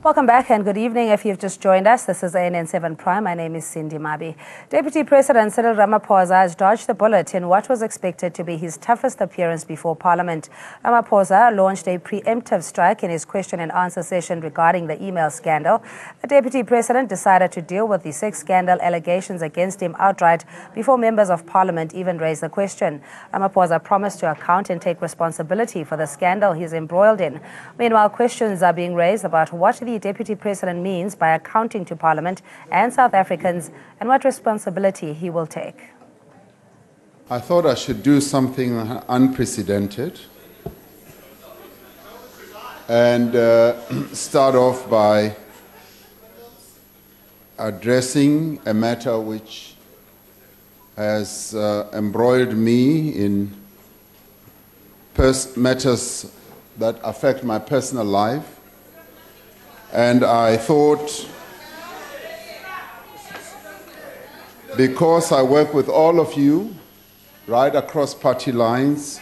Welcome back and good evening. If you've just joined us, this is ANN7 Prime. My name is Cindy Mabi. Deputy President Cyril Ramaphosa has dodged the bullet in what was expected to be his toughest appearance before Parliament. Ramaphosa launched a preemptive strike in his question and answer session regarding the email scandal. The Deputy President decided to deal with the 6 scandal allegations against him outright before members of Parliament even raised the question. Ramaphosa promised to account and take responsibility for the scandal he's embroiled in. Meanwhile, questions are being raised about what the Deputy President means by accounting to Parliament and South Africans and what responsibility he will take. I thought I should do something unprecedented and start off by addressing a matter which has embroiled me in matters that affect my personal life. And I thought, because I work with all of you right across party lines,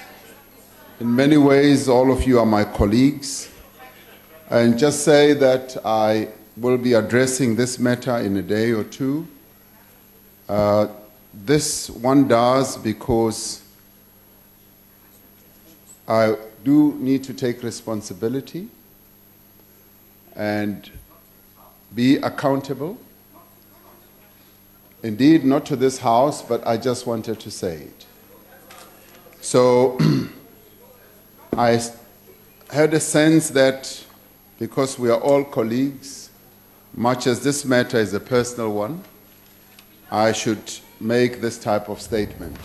in many ways all of you are my colleagues, and just say that I will be addressing this matter in a day or two. This one does because I do need to take responsibility and be accountable. Indeed, not to this House, but I just wanted to say it. So I had a sense that because we are all colleagues, much as this matter is a personal one, I should make this type of statement.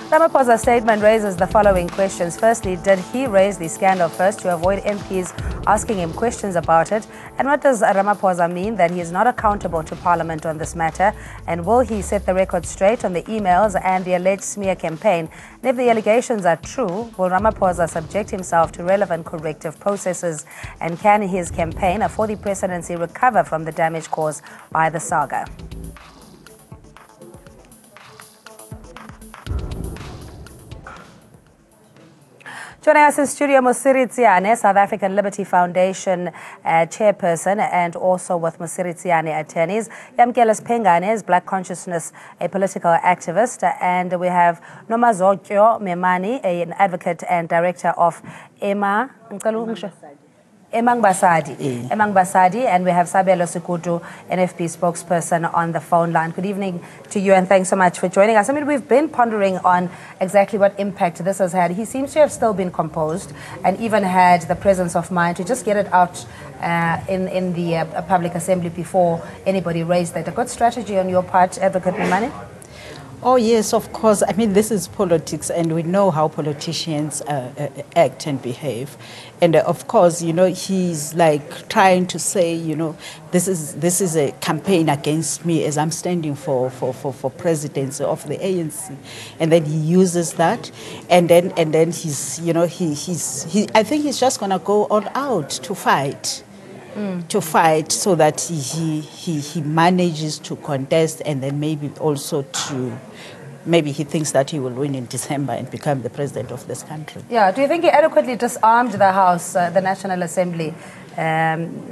Ramaphosa's statement raises the following questions. Firstly, did he raise the scandal first to avoid MPs asking him questions about it? And what does Ramaphosa mean that he is not accountable to Parliament on this matter? And will he set the record straight on the emails and the alleged smear campaign? And if the allegations are true, will Ramaphosa subject himself to relevant corrective processes? And can his campaign for the presidency recover from the damage caused by the saga? Joining us in studio, Mosiri Tsiane, South African Liberty Foundation chairperson, and also with Mosiri Tsiane attorneys. Yamkeles Pengane is Black Consciousness, a political activist, and we have Nomazokyo Memani, an advocate and director of Emang Basadi, and we have Sabelo Sikutu, NFP spokesperson, on the phone line. Good evening to you, and thanks so much for joining us. I mean, we've been pondering on exactly what impact this has had. He seems to have still been composed and even had the presence of mind to just get it out in the public assembly before anybody raised that. A good strategy on your part, Advocate Memani? Oh, yes, of course. I mean, this is politics, and we know how politicians act and behave. And of course, you know, he's like trying to say, you know, this is a campaign against me as I'm standing for presidency of the ANC. And then he uses that, and then he's, you know, I think he's just going to go all out to fight. To fight so that he manages to contest, and then maybe also maybe he thinks that he will win in December and become the president of this country. Yeah, do you think he adequately disarmed the House, the National Assembly, in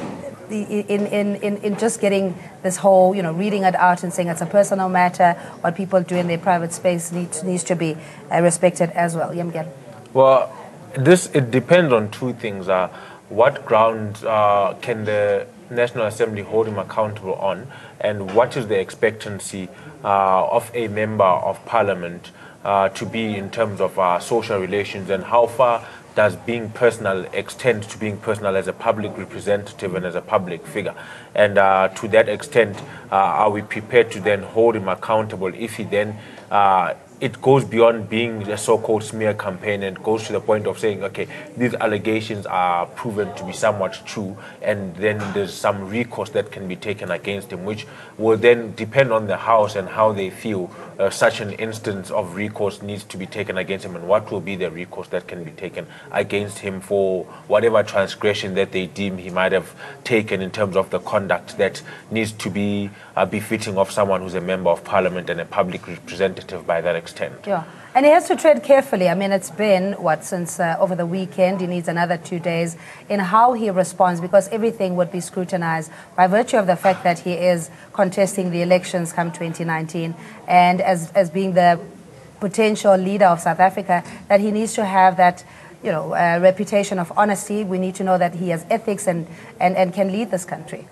just getting this whole, you know, reading it out and saying it's a personal matter, what people do in their private space needs to be respected as well? Yamgel. Well, it depends on two things. What grounds can the National Assembly hold him accountable on, and what is the expectancy of a member of Parliament to be in terms of social relations, and how far does being personal extend to being personal as a public representative and as a public figure? And to that extent, are we prepared to then hold him accountable if he then it goes beyond being a so-called smear campaign and goes to the point of saying, okay, these allegations are proven to be somewhat true, and then there's some recourse that can be taken against him, which will then depend on the House and how they feel such an instance of recourse needs to be taken against him, and what will be the recourse that can be taken against him for whatever transgression that they deem he might have taken in terms of the conduct that needs to be befitting of someone who's a member of Parliament and a public representative by that extent. Yeah. And he has to tread carefully. I mean, it's been, since over the weekend. He needs another 2 days in how he responds, because everything would be scrutinized by virtue of the fact that he is contesting the elections come 2019. And as being the potential leader of South Africa, that he needs to have that, reputation of honesty. We need to know that he has ethics and can lead this country.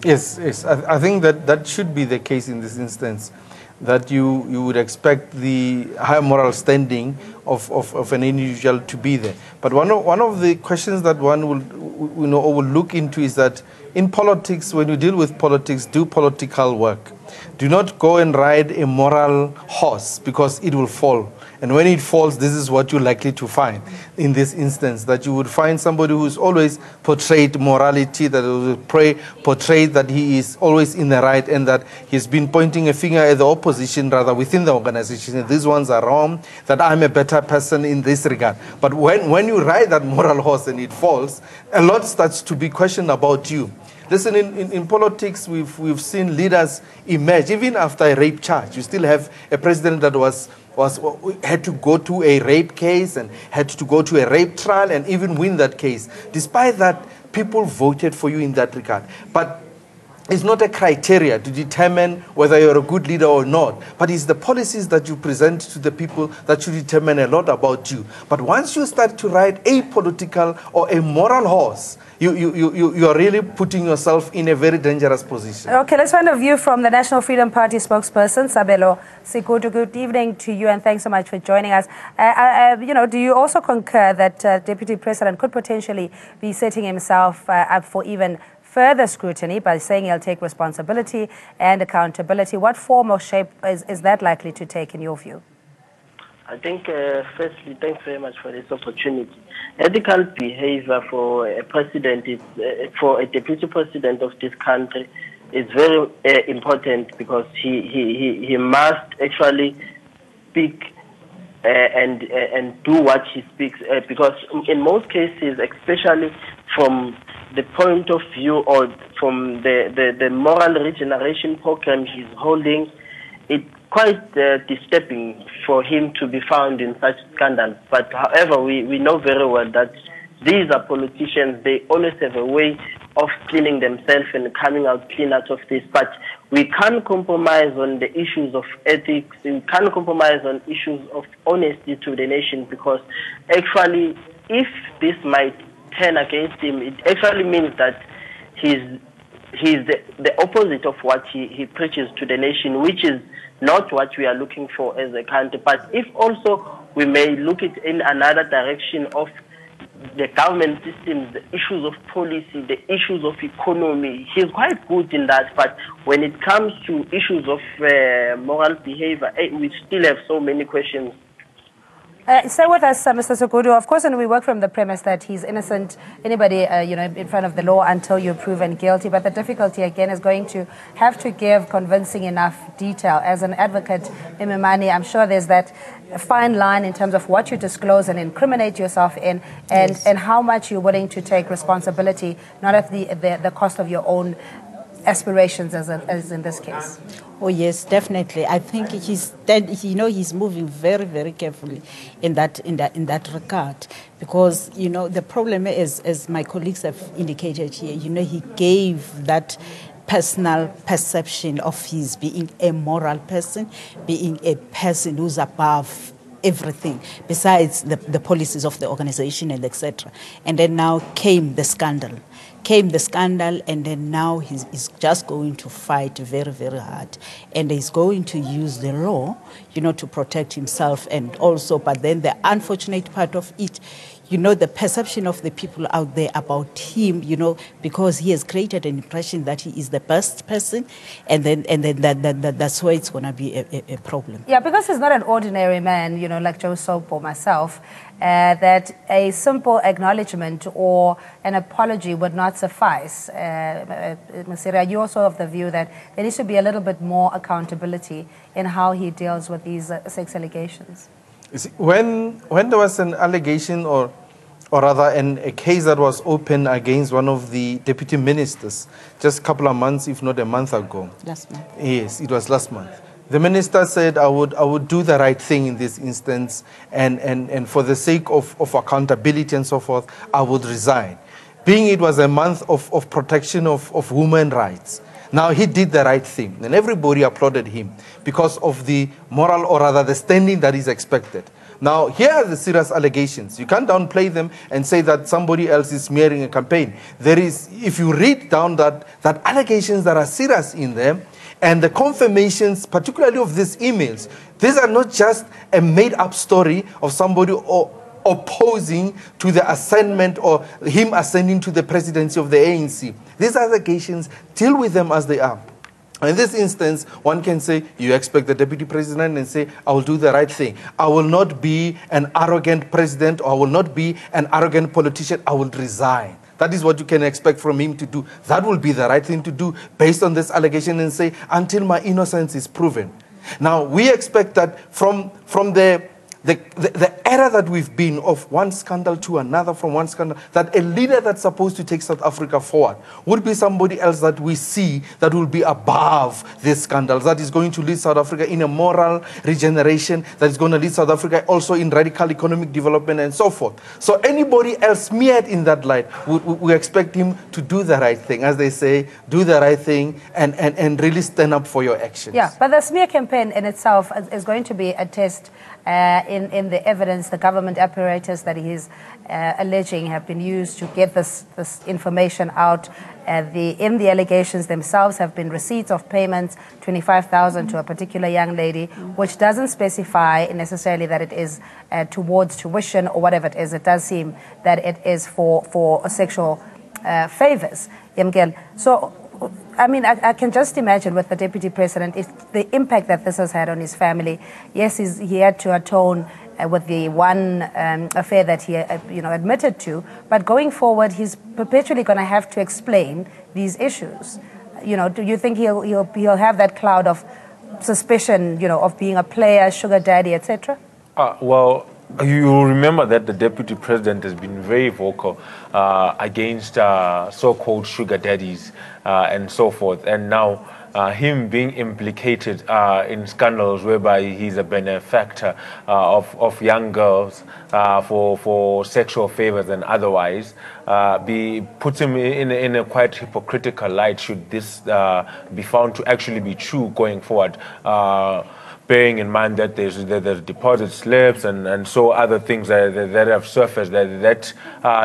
Yes. I think that should be the case in this instance, that you would expect the high moral standing of an individual to be there. But one of the questions that one will look into is that in politics, when you deal with politics, do political work. Do not go and ride a moral horse, because it will fall. And when it falls, this is what you're likely to find in this instance, that you would find somebody who's always portrayed morality, that will portrayed that he is always in the right, and that he's been pointing a finger at the opposition rather within the organization. These ones are wrong, that I'm a better person in this regard. But when you ride that moral horse and it falls, a lot starts to be questioned about you. Listen, in politics, we've seen leaders emerge, even after a rape charge. You still have a president that had to go to a rape case and had to go to a rape trial and even win that case. Despite that, people voted for you in that regard. But it's not a criteria to determine whether you're a good leader or not, but it's the policies that you present to the people that should determine a lot about you. But once you start to ride a political or a moral horse, you are really putting yourself in a very dangerous position. Okay, let's find a view from the National Freedom Party spokesperson, Sabelo Sikutu. Good evening to you, and thanks so much for joining us. Do you also concur that Deputy President could potentially be setting himself up for even further scrutiny by saying he'll take responsibility and accountability? What form or shape is that likely to take in your view? I think, firstly, thanks very much for this opportunity. Ethical behavior for a president, for a deputy president of this country, is very important, because he must actually speak and do what he speaks. Because in most cases, especially from the point of view or from the moral regeneration program he's holding, it's quite disturbing for him to be found in such scandals. But however, we know very well that these are politicians. They always have a way of cleaning themselves and coming out clean out of this. But we can't compromise on the issues of ethics. We can't compromise on issues of honesty to the nation, because actually, if this might turn against him, it actually means that he's the opposite of what he preaches to the nation, which is not what we are looking for as a country. But if also we may look it in another direction of the government systems, the issues of policy, the issues of economy, he's quite good in that. But when it comes to issues of moral behavior, we still have so many questions. Stay with us, Mr. Sikutu. Of course, and we work from the premise that he's innocent, anybody, in front of the law until you're proven guilty. But the difficulty, again, is going to have to give convincing enough detail. As an advocate, Mimimani, I'm sure there's that fine line in terms of what you disclose and incriminate yourself in, and how much you're willing to take responsibility, not at the cost of your own aspirations, as in this case. Oh yes, definitely. I think he's moving very, very carefully in that regard, because the problem is, as my colleagues have indicated here, he gave that personal perception of his being a moral person, being a person who's above everything besides the policies of the organization and etc. And then now came the scandal, and then now he's just going to fight very, very hard, and he's going to use the law, to protect himself. And also, but then the unfortunate part of it, the perception of the people out there about him, because he has created an impression that he is the best person, and then that's why it's going to be a problem. Yeah, because he's not an ordinary man, like Joe Soap or myself, that a simple acknowledgement or an apology would not suffice. Masira, you also of the view that there needs to be a little bit more accountability in how he deals with these sex allegations. You see, when there was an allegation or rather a case that was opened against one of the deputy ministers just a couple of months, if not a month ago. Last month. Yes, it was last month. The minister said, I would do the right thing in this instance, and for the sake of accountability and so forth, I would resign. Being it was a month of protection of women's rights, now he did the right thing, and everybody applauded him because of the moral, or rather the standing that is expected. Now, here are the serious allegations. You can't downplay them and say that somebody else is smearing a campaign. There is, if you read down that allegations that are serious in them, and the confirmations, particularly of these emails, these are not just a made-up story of somebody opposing to the assignment or him ascending to the presidency of the ANC. These allegations, deal with them as they are. In this instance, one can say, you expect the deputy president and say, I will do the right thing. I will not be an arrogant president, or I will not be an arrogant politician. I will resign. That is what you can expect from him to do. That will be the right thing to do based on this allegation, and say, until my innocence is proven. Now, we expect that from the era that we've been of one scandal to another, from one scandal, that a leader that's supposed to take South Africa forward would be somebody else that we see that will be above these scandals, that is going to lead South Africa in a moral regeneration, that is going to lead South Africa also in radical economic development and so forth. So anybody else smeared in that light, we expect him to do the right thing. As they say, do the right thing and really stand up for your actions. Yeah, but the smear campaign in itself is going to be a test in the evidence, the government apparatus that he is alleging have been used to get this information out. In the allegations themselves have been receipts of payments, 25,000 to a particular young lady, which doesn't specify necessarily that it is towards tuition or whatever it is. It does seem that it is for sexual favors. So, I mean, I can just imagine with the deputy president, if the impact that this has had on his family. Yes, he had to atone with the one affair that he admitted to, but going forward, he's perpetually going to have to explain these issues. Do you think he'll have that cloud of suspicion, of being a player, sugar daddy, etc.? Well, you remember that the deputy president has been very vocal against so-called sugar daddies and so forth, and now him being implicated in scandals whereby he's a benefactor of young girls for sexual favors and otherwise, puts him in a quite hypocritical light should this be found to actually be true going forward. Bearing in mind that there's deposit slips and so other things that have surfaced that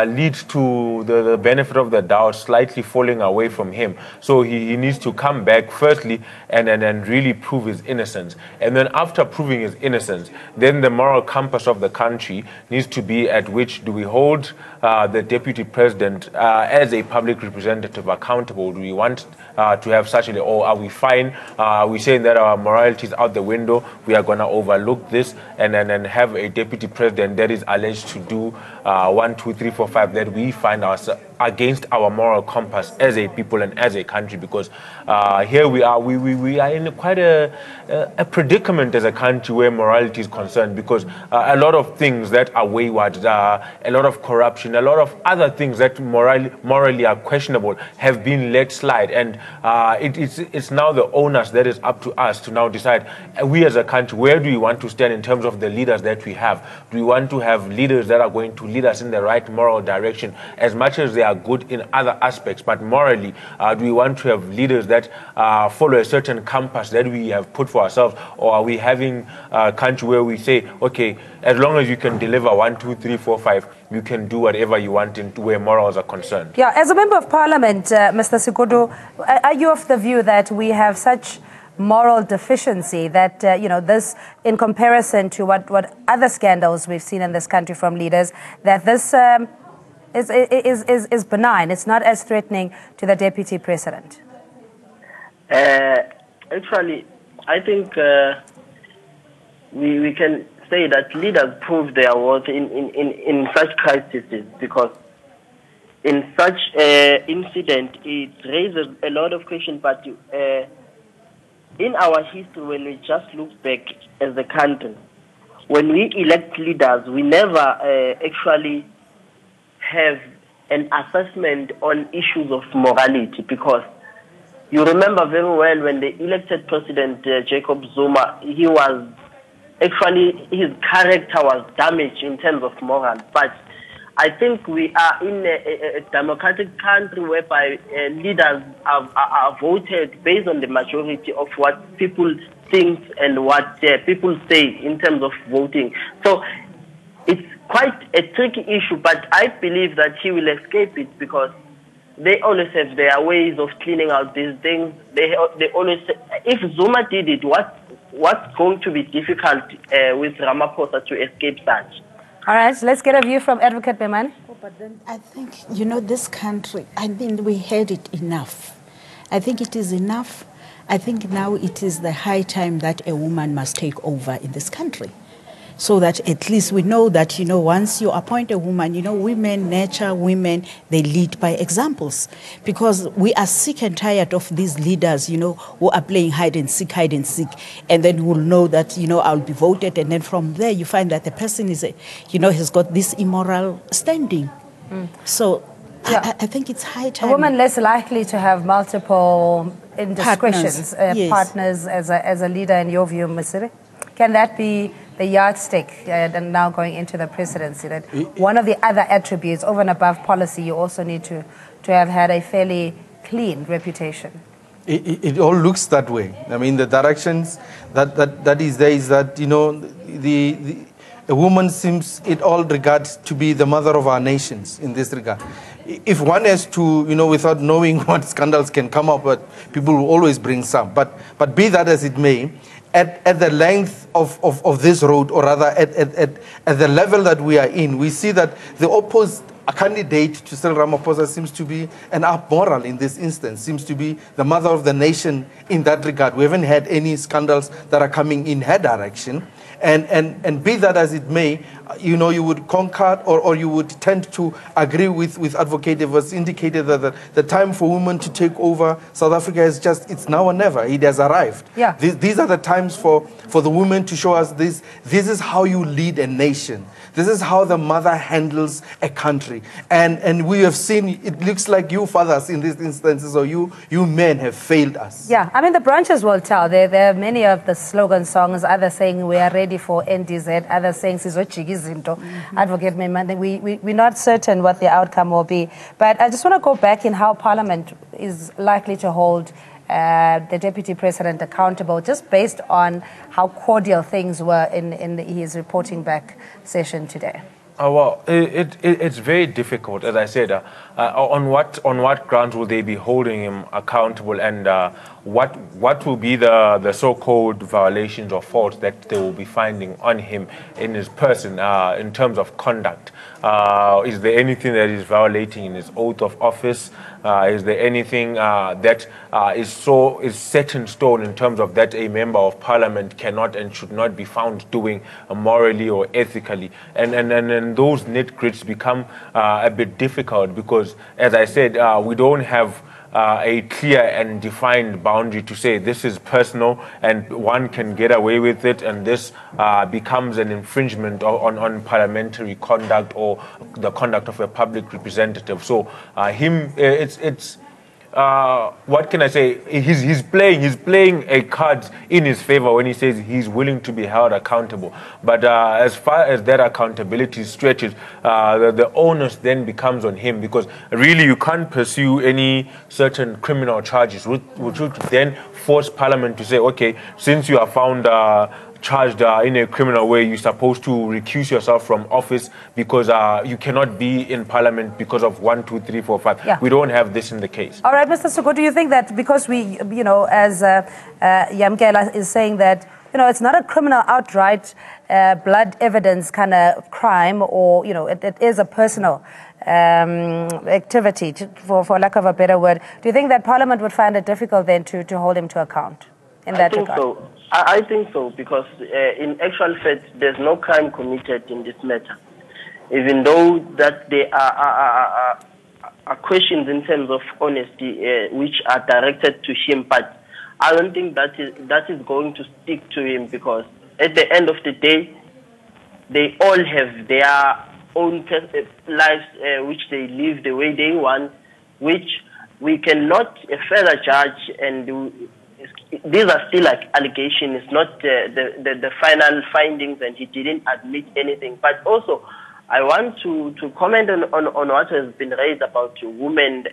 lead to the benefit of the doubt slightly falling away from him. So he needs to come back firstly and really prove his innocence. And then after proving his innocence, then the moral compass of the country needs to be at which do we hold the deputy president as a public representative accountable? Do we want to have such a, or are we fine? Are we saying that our morality is out the window? We are going to overlook this and have a deputy president that is alleged to do 1, 2, 3, 4, 5 that we find ourselves against our moral compass as a people and as a country, because here we are in quite a predicament as a country where morality is concerned, because a lot of things that are wayward, a lot of corruption, a lot of other things that morally are questionable have been let slide, and it's now the onus that is up to us to now decide, we as a country, where do we want to stand in terms of the leaders that we have? Do we want to have leaders that are going to lead us in the right moral direction, as much as they are good in other aspects, but morally, do we want to have leaders that follow a certain compass that we have put for ourselves, or are we having a country where we say, okay, as long as you can deliver 1, 2, 3, 4, 5, you can do whatever you want in where morals are concerned? Yeah, as a member of parliament, Mr. Sikudu, are you of the view that we have such moral deficiency that, this, in comparison to what other scandals we've seen in this country from leaders, that this is benign, it's not as threatening to the deputy president? Actually, I think we can say that leaders prove their worth in such crises, because in such incident, it raises a lot of questions, but in our history, when we just look back as a country, when we elect leaders, we never actually have an assessment on issues of morality, because You remember very well when the elected president, Jacob Zuma, he was actually, his character was damaged in terms of moral. But I think we are in a democratic country whereby leaders are voted based on the majority of what people think and what people say in terms of voting. So it's quite a tricky issue, but I believe that he will escape it because they always have their ways of cleaning out these things. They always say, if Zuma did it, what's going to be difficult with Ramaphosa to escape that? All right, let's get a view from Advocate Memani. But then I think, this country, I mean, we had it enough. I think it is enough. I think now it is the high time that a woman must take over in this country. So that at least we know that, once you appoint a woman, women nurture women, they lead by examples. Because we are sick and tired of these leaders, who are playing hide and seek. And then we'll know that, I'll be voted. And then from there, you find that the person is, has got this immoral standing. So yeah. I think it's high time. A woman less likely to have multiple indiscretions, partners as a leader, in your view, Mr. Can that be the yardstick and now going into the presidency, that one of the other attributes over and above policy, you also need to have had a fairly clean reputation? It all looks that way. I mean, the directions that is there is that, a woman seems in all regards to be the mother of our nations in this regard. If one has to, without knowing what scandals can come up, but people will always bring some. But be that as it may, at the length of this road, or rather at the level that we are in, we see that the opposed candidate to Cyril Ramaphosa seems to be an amoral in this instance, seems to be the mother of the nation in that regard. We haven't had any scandals that are coming in her direction. And be that as it may, you would concur or you would tend to agree with Advocate who has indicated that the time for women to take over South Africa is it's now or never. It has arrived. Yeah. These are the times for the women to show us this. This is how you lead a nation. This is how the mother handles a country. And we have seen, it looks like you fathers in these instances, or you men have failed us. Yeah, I mean, the branches will tell. There are many of the slogan songs, others saying we are ready for NDZ, others saying Sizochigizinto. Advocate Memani, we're not certain what the outcome will be. But I just want to go back in how Parliament is likely to hold the Deputy President accountable, just based on how cordial things were in his reporting back session today. Well, it's very difficult, as I said. On what grounds will they be holding him accountable, and what will be the so-called violations or faults that they will be finding on him in his person in terms of conduct? Is there anything that is violating in his oath of office? Is there anything that is set in stone in terms of that a member of parliament cannot and should not be found doing morally or ethically? And those nitgrits become a bit difficult because, as I said, we don't have a clear and defined boundary to say this is personal and one can get away with it, and this becomes an infringement on parliamentary conduct or the conduct of a public representative. So what can I say? He's playing a card in his favor when he says he's willing to be held accountable. But as far as that accountability stretches, the onus then becomes on him, because really you can't pursue any certain criminal charges, which would then force Parliament to say, okay, since you are found charged in a criminal way, you're supposed to recuse yourself from office because you cannot be in Parliament because of 1, 2, 3, 4, 5. Yeah. We don't have this in the case. All right, Mr. Sugo, do you think that because we, as Yamkela is saying that, it's not a criminal outright blood evidence kind of crime, or, it is a personal activity, for lack of a better word. Do you think that Parliament would find it difficult then to hold him to account in that regard? So. I think so, because in actual fact, there's no crime committed in this matter. Even though that there are questions in terms of honesty which are directed to him, but I don't think that is going to stick to him, because at the end of the day, they all have their own lives which they live the way they want, which we cannot further judge, and these are still like allegations, it's not the final findings, and he didn't admit anything. But also, I want to comment on what has been raised about women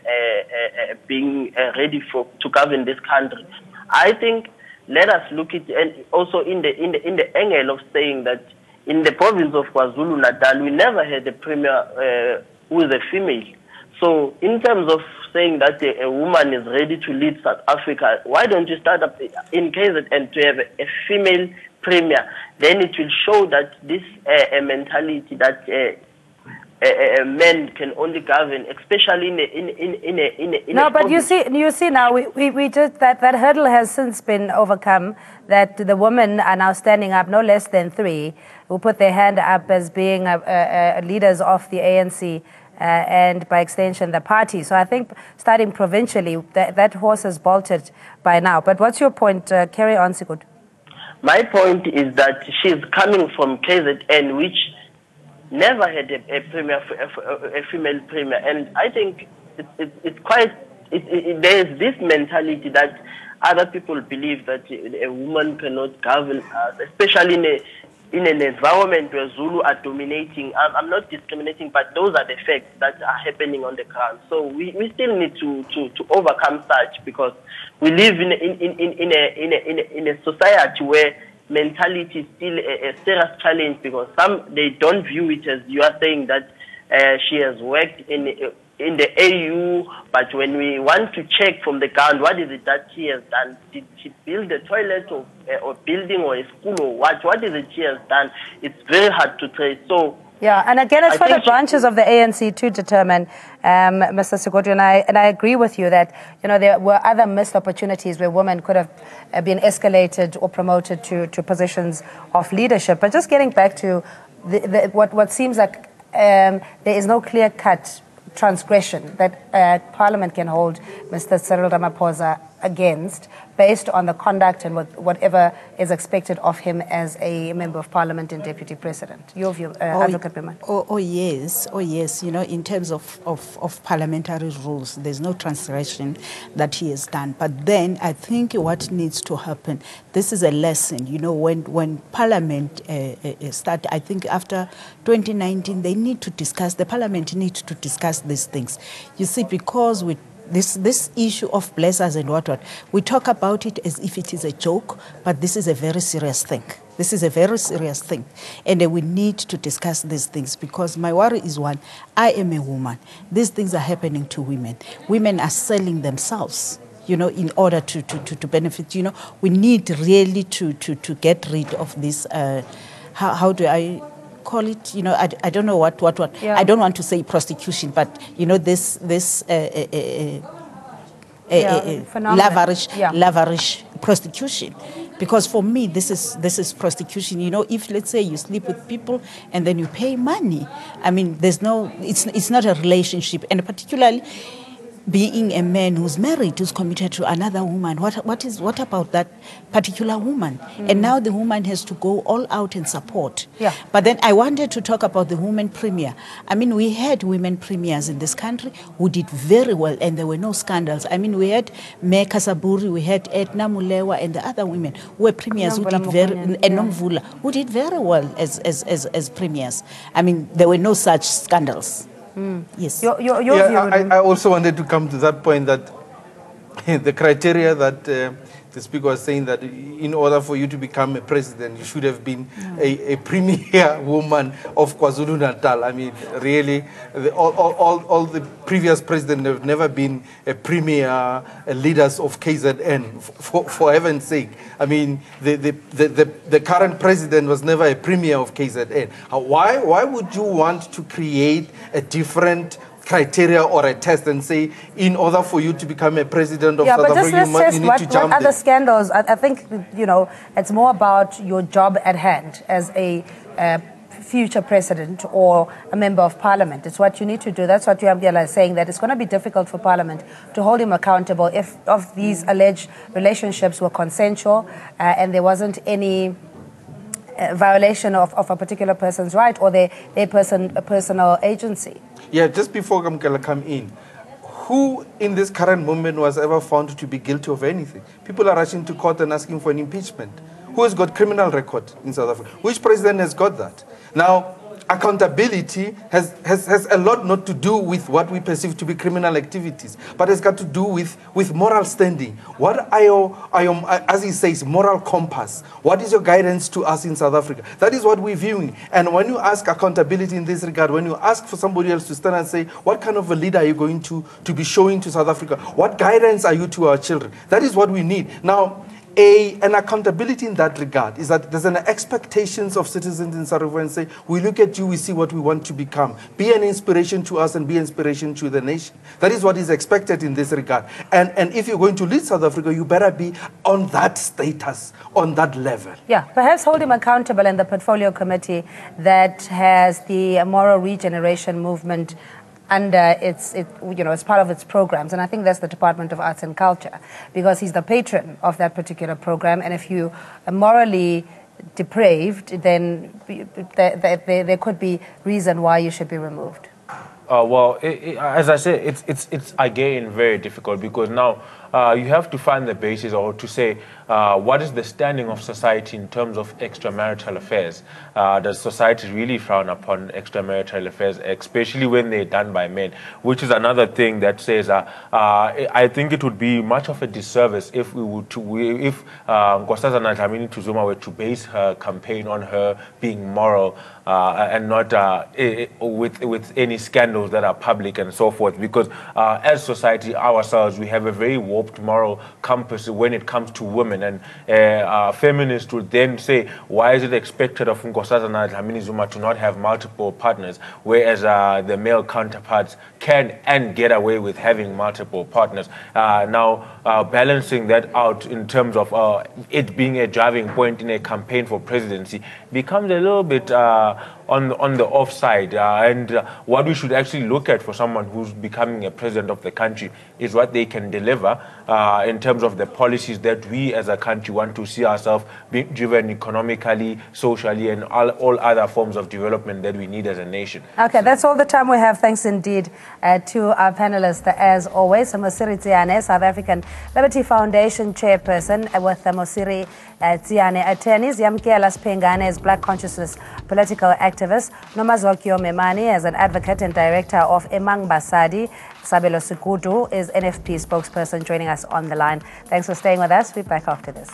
being ready to govern this country. I think let us look at, and also in the angle of saying that in the province of KwaZulu-Natal, we never had a premier who is a female. So in terms of saying that a woman is ready to lead South Africa, why don't you start up in KZN to have a female premier? Then it will show that this mentality that men can only govern, especially in no, but you see now we just that hurdle has since been overcome. That the women are now standing up, no less than 3, who put their hand up as being leaders of the ANC. And by extension, the party. So I think starting provincially, that horse has bolted by now. But what's your point? Carry on, Sigurd. My point is that she's coming from KZN, which never had a female premier. And I think it's quite, there's this mentality that other people believe that a woman cannot govern, especially in an environment where Zulu are dominating. I'm not discriminating, but those are the facts that are happening on the ground. So we still need to overcome such, because we live in a society where mentality is still a serious challenge, because they don't view it as you are saying that she has worked in the AU, but when we want to check from the ground, what is it that she has done? Did she build a toilet or building or a school or what? What is it she has done? It's very hard to trace. So yeah, and again, it's for the branches of the ANC to determine, Mr. Sigurd, and I agree with you that there were other missed opportunities where women could have been escalated or promoted to positions of leadership. But just getting back to what seems like there is no clear-cut transgression that Parliament can hold Mr. Cyril Ramaphosa against, based on the conduct and whatever is expected of him as a member of Parliament and Deputy President. Your view, Advocate Biman. Oh yes. In terms of parliamentary rules, there's no transgression that he has done. But then I think what needs to happen, this is a lesson, when Parliament start, I think after 2019, the Parliament needs to discuss these things. You see, because this issue of blessers and what, we talk about it as if it is a joke, but this is a very serious thing. This is a very serious thing. And we need to discuss these things, because my worry is one, I am a woman. These things are happening to women. Women are selling themselves, in order to benefit. We need really to get rid of this, how do I call it? I don't know what. Yeah. I don't want to say prostitution, but this lavish prostitution. Because for me, this is prostitution. If let's say you sleep with people and then you pay money, I mean, it's not a relationship, and particularly being a man who's married, who's committed to another woman, what about that particular woman? Mm. And now the woman has to go all out and support. Yeah. But then I wanted to talk about the women premier. I mean, we had women premiers in this country who did very well, and there were no scandals. I mean, we had Mae Kasaburi, we had Edna Mulewa, and the other women who were premiers who did Nomvula, who did very well as premiers. I mean, there were no such scandals. Mm. Yes. Your view. I also wanted to come to that point, that the criteria that the speaker was saying, that in order for you to become a president, you should have been a premier woman of KwaZulu-Natal. I mean, really, all the previous presidents have never been a premier leaders of KZN, for heaven's sake. I mean, the current president was never a premier of KZN. Why would you want to create a different criteria or a test and say, in order for you to become a president of South Africa, you need to jump other scandals? I think, it's more about your job at hand as a future president or a member of Parliament. It's what you need to do. That's what Yambiela is saying, that it's going to be difficult for Parliament to hold him accountable if these alleged relationships were consensual and there wasn't any violation of a particular person's right or their personal agency. Yeah, just before Kamkela come in, who in this current moment was ever found to be guilty of anything? People are rushing to court and asking for an impeachment. Who has got criminal record in South Africa? Which president has got that? Now, accountability has a lot not to do with what we perceive to be criminal activities, but it's got to do with moral standing. What are your, as he says, moral compass? What is your guidance to us in South Africa? That is what we're viewing. And when you ask accountability in this regard, when you ask for somebody else to stand and say, what kind of a leader are you going to be showing to South Africa? What guidance are you to our children? That is what we need. Now, an accountability in that regard is that there's an expectations of citizens in South Africa and say, we look at you, we see what we want to become. Be an inspiration to us and be an inspiration to the nation. That is what is expected in this regard. And if you're going to lead South Africa, you better be on that status, on that level. Yeah, perhaps hold him accountable in the portfolio committee that has the moral regeneration movement under it's part of its programs, and I think that's the Department of Arts and Culture, because he's the patron of that particular program. And if you are morally depraved, then there could be reason why you should be removed. Well, as I said, it's again very difficult, because now you have to find the basis, or to say what is the standing of society in terms of extramarital affairs. Does society really frown upon extramarital affairs, especially when they're done by men? Which is another thing that says I think it would be much of a disservice if if Nkosazana Dlamini Tuzuma were to base her campaign on her being moral and not with any scandals that are public and so forth, because as society ourselves, we have a very warped moral compass when it comes to women, and feminists would then say, why is it expected of Nkosazana Dlamini Zuma to not have multiple partners, whereas the male counterparts can and get away with having multiple partners? Now, balancing that out in terms of it being a driving point in a campaign for presidency becomes a little bit on the offside, and what we should actually look at for someone who's becoming a president of the country is what they can deliver in terms of the policies that we as a country want to see ourselves being driven economically, socially, and all other forms of development that we need as a nation. Okay, that's all the time we have. Thanks indeed to our panelists, as always. Mosiri Tsiane, South African Liberty Foundation chairperson, with Mosiri Tsiane attorneys, Yamkela Spengane as Black Consciousness political activist, Nomazokyo Memani as an advocate and director of Emang Basadi, Sabelo Sikutu is NFP spokesperson, joining us on the line. Thanks for staying with us. We'll be back after this.